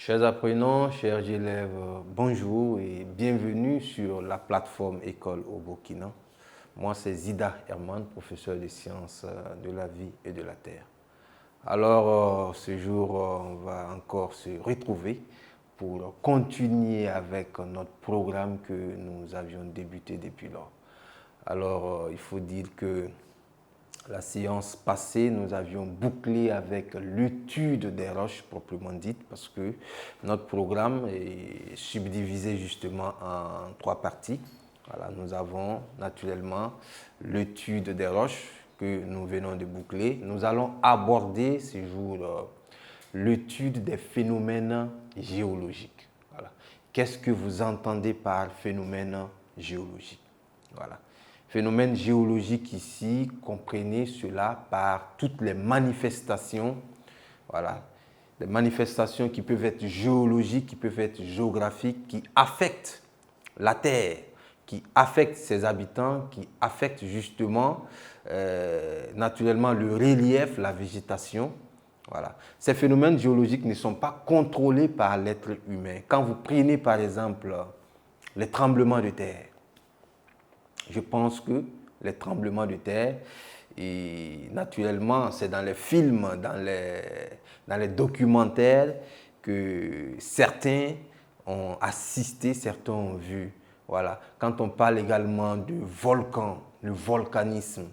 Chers apprenants, chers élèves, bonjour et bienvenue sur la plateforme École au Burkina. Moi, c'est Zida Herman, professeur de sciences de la vie et de la terre. Alors, ce jour, on va encore se retrouver pour continuer avec notre programme que nous avions débuté depuis lors. Alors, il faut dire que la séance passée, nous avions bouclé avec l'étude des roches proprement dite parce que notre programme est subdivisé justement en 3 parties. Voilà, nous avons naturellement l'étude des roches que nous venons de boucler. Nous allons aborder ce jour l'étude des phénomènes géologiques. Voilà. Qu'est-ce que vous entendez par phénomène géologique? Voilà. Phénomène géologique ici, comprenez cela par toutes les manifestations, voilà, les manifestations qui peuvent être géologiques, qui peuvent être géographiques, qui affectent la Terre, qui affectent ses habitants, qui affectent justement naturellement le relief, la végétation. Voilà. Ces phénomènes géologiques ne sont pas contrôlés par l'être humain. Quand vous prenez par exemple les tremblements de terre, je pense que les tremblements de terre, et naturellement, c'est dans les films, dans les documentaires que certains ont assisté, certains ont vu. Voilà. Quand on parle également du volcan, le volcanisme,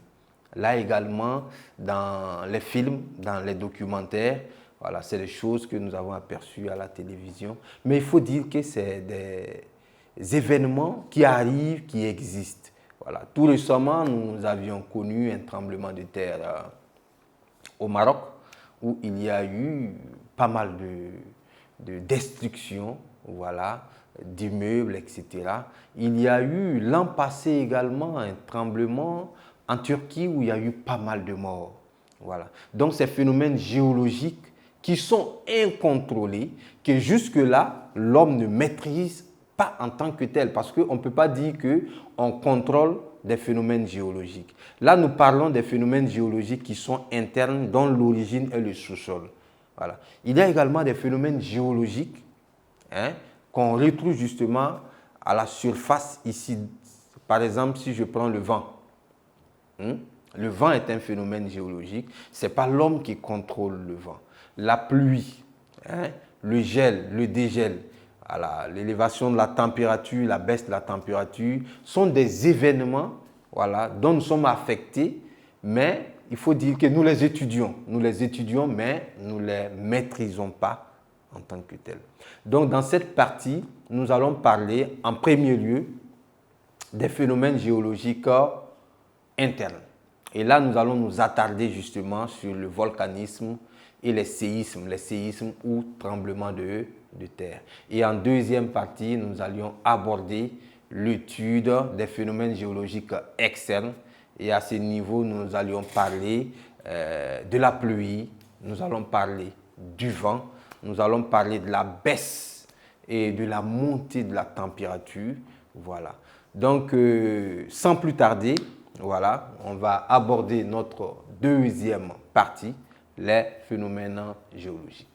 là également, dans les films, dans les documentaires, voilà, c'est des choses que nous avons aperçues à la télévision. Mais il faut dire que c'est des événements qui arrivent, qui existent. Voilà. Tout récemment, nous avions connu un tremblement de terre au Maroc où il y a eu pas mal de destruction, voilà, d'immeubles, etc. Il y a eu l'an passé également un tremblement en Turquie où il y a eu pas mal de morts. Voilà. Donc ces phénomènes géologiques qui sont incontrôlés, que jusque-là, l'homme ne maîtrise pas en tant que tel, parce qu'on ne peut pas dire qu'on contrôle des phénomènes géologiques. Là, nous parlons des phénomènes géologiques qui sont internes, dont l'origine est le sous-sol. Voilà. Il y a également des phénomènes géologiques qu'on retrouve justement à la surface ici. Par exemple, si je prends le vent. Le vent est un phénomène géologique. Ce n'est pas l'homme qui contrôle le vent. La pluie, le gel, le dégel, voilà, l'élévation de la température, la baisse de la température sont des événements, voilà, dont nous sommes affectés, mais il faut dire que nous les étudions, mais nous ne les maîtrisons pas en tant que tels. Donc dans cette partie, nous allons parler en premier lieu des phénomènes géologiques internes. Et là, nous allons nous attarder justement sur le volcanisme et les séismes ou tremblements de terre. Et en deuxième partie, nous allions aborder l'étude des phénomènes géologiques externes. Et à ce niveau, nous allions parler de la pluie, nous allons parler du vent, nous allons parler de la baisse et de la montée de la température. Voilà. Donc, sans plus tarder, voilà, on va aborder notre deuxième partie, les phénomènes géologiques.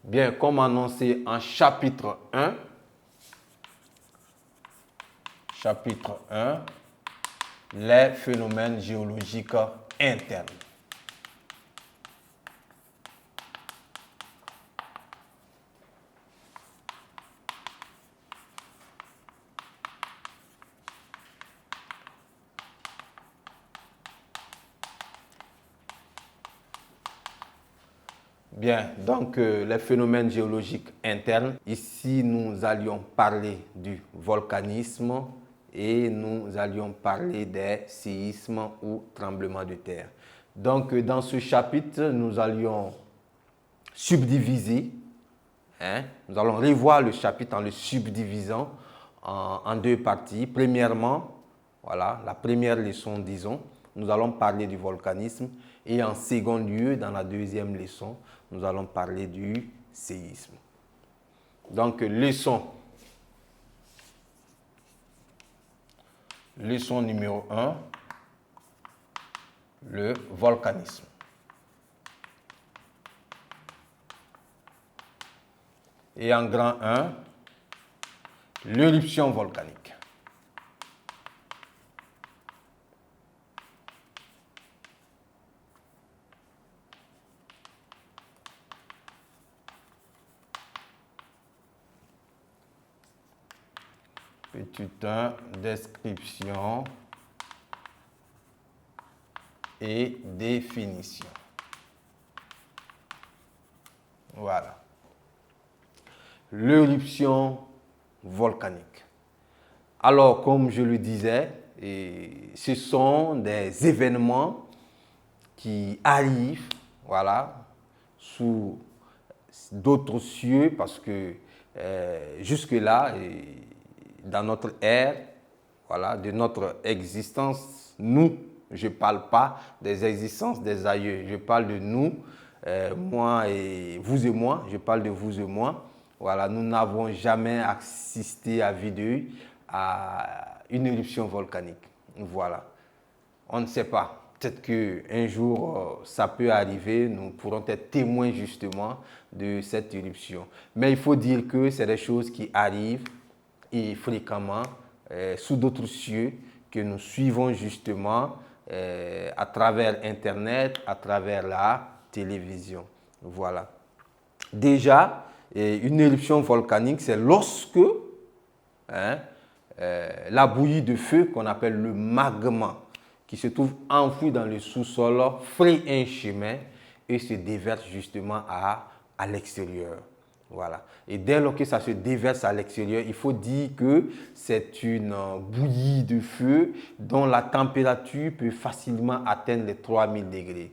Bien, comme annoncé en chapitre 1, les phénomènes géologiques internes. Bien, donc les phénomènes géologiques internes. Ici, nous allions parler du volcanisme et nous allions parler des séismes ou tremblements de terre. Donc, dans ce chapitre, nous allions subdiviser, nous allons revoir le chapitre en le subdivisant en deux parties. Premièrement, voilà, la première leçon, disons, nous allons parler du volcanisme. Et en second lieu, dans la deuxième leçon, nous allons parler du séisme. Donc, leçon numéro 1, le volcanisme. Et en grand 1, l'éruption volcanique. Petit 1, description et définition. Voilà. L'éruption volcanique. Alors, comme je le disais, ce sont des événements qui arrivent, voilà, sous d'autres cieux, parce que jusque-là, dans notre ère, voilà, de notre existence, nous, je ne parle pas des existences des aïeux, je parle de nous, moi et moi, je parle de vous et moi. Voilà, nous n'avons jamais assisté à vue d'œil à une éruption volcanique. Voilà, on ne sait pas. Peut-être qu'un jour, ça peut arriver, nous pourrons être témoins justement de cette éruption. Mais il faut dire que c'est des choses qui arrivent et fréquemment sous d'autres cieux que nous suivons justement à travers Internet, à travers la télévision. Voilà. Déjà, une éruption volcanique, c'est lorsque la bouillie de feu qu'on appelle le magma, qui se trouve enfoui dans le sous-sol, fraye un chemin et se déverse justement à l'extérieur. Voilà. Et dès lors que ça se déverse à l'extérieur, il faut dire que c'est une bouillie de feu dont la température peut facilement atteindre les 3000 degrés.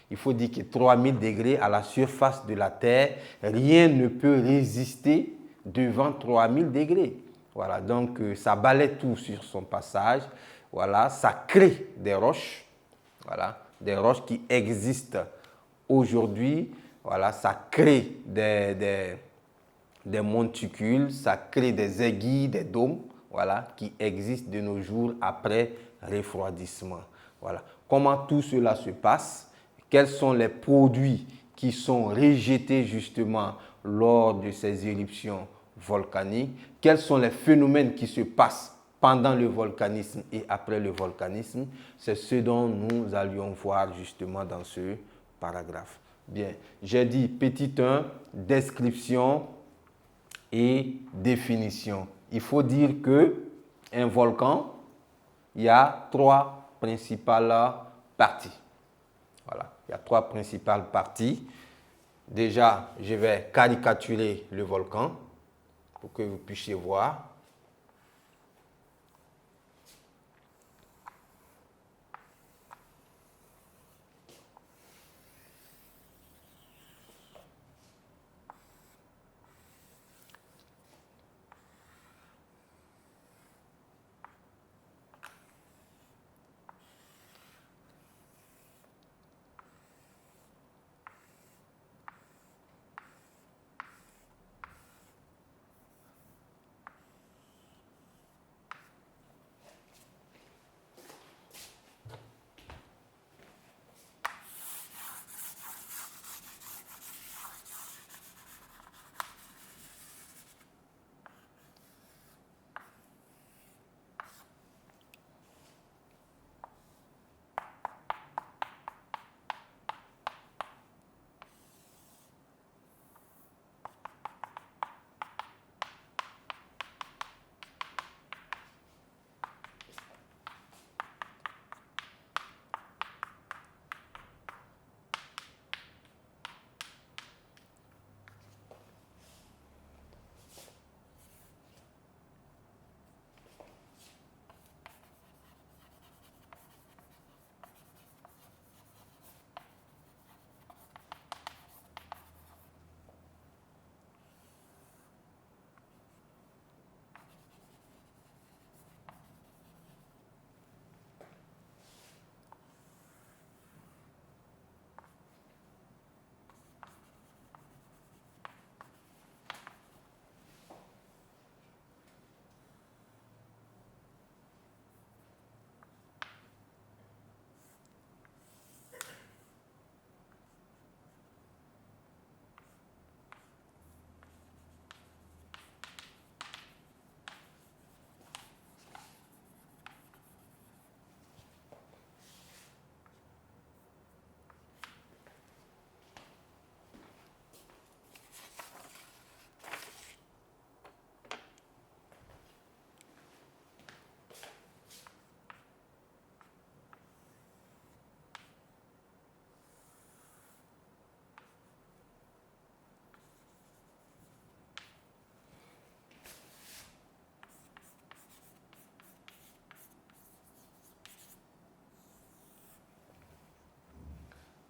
Il faut dire que 3000 degrés à la surface de la Terre, rien ne peut résister devant 3000 degrés. Voilà, donc ça balaie tout sur son passage. Voilà, ça crée des roches. Voilà, des roches qui existent aujourd'hui. Voilà, ça crée des monticules, ça crée des aiguilles, des dômes, voilà, qui existent de nos jours après refroidissement. Voilà. Comment tout cela se passe? Quels sont les produits qui sont rejetés justement lors de ces éruptions volcaniques? Quels sont les phénomènes qui se passent pendant le volcanisme et après le volcanisme? C'est ce dont nous allions voir justement dans ce paragraphe. Bien, j'ai dit petit 1, description et définition. Il faut dire qu'un volcan, il y a trois principales parties. Voilà, il y a trois principales parties. Déjà, je vais caricaturer le volcan pour que vous puissiez voir.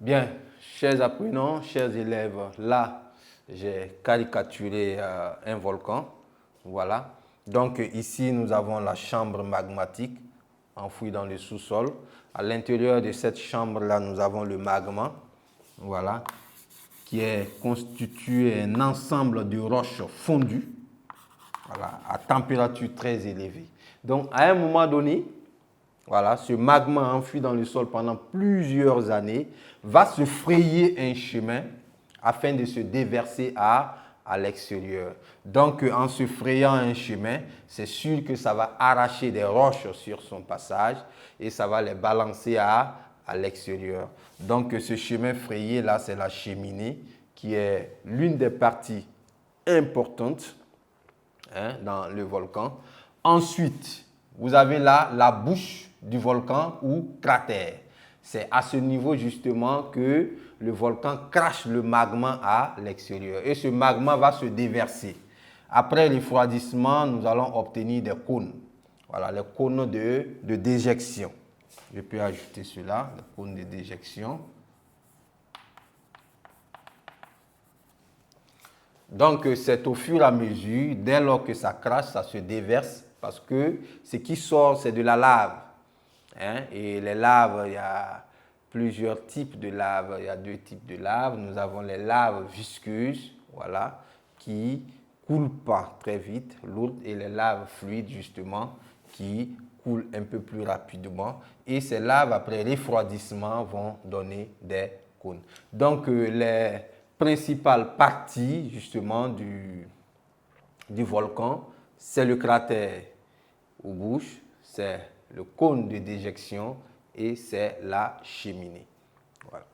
Bien, chers apprenants, chers élèves, là, j'ai caricaturé un volcan. Voilà. Donc ici, nous avons la chambre magmatique enfouie dans le sous-sol. À l'intérieur de cette chambre-là, nous avons le magma. Voilà. Qui est constitué d'un ensemble de roches fondues. Voilà, à température très élevée. Donc, à un moment donné, voilà, ce magma enfoui dans le sol pendant plusieurs années va se frayer un chemin afin de se déverser à l'extérieur. Donc, en se frayant un chemin, c'est sûr que ça va arracher des roches sur son passage et ça va les balancer à l'extérieur. Donc, ce chemin frayé là, c'est la cheminée qui est l'une des parties importantes dans le volcan. Ensuite, vous avez là la bouche du volcan ou cratère. C'est à ce niveau justement que le volcan crache le magma à l'extérieur. Et ce magma va se déverser. Après le refroidissement, nous allons obtenir des cônes. Voilà, les cônes de déjection. Je peux ajouter cela, les cônes de déjection. Donc, c'est au fur et à mesure, dès lors que ça crache, ça se déverse, parce que ce qui sort, c'est de la lave. Et les laves, il y a plusieurs types de laves. Il y a deux types de laves. Nous avons les laves visqueuses, voilà, qui ne coulent pas très vite, lourdes, et les laves fluides, justement, qui coulent un peu plus rapidement. Et ces laves, après refroidissement, vont donner des cônes. Donc, les principale partie justement du volcan, c'est le cratère ou bouche, c'est le cône de déjection et c'est la cheminée. Voilà.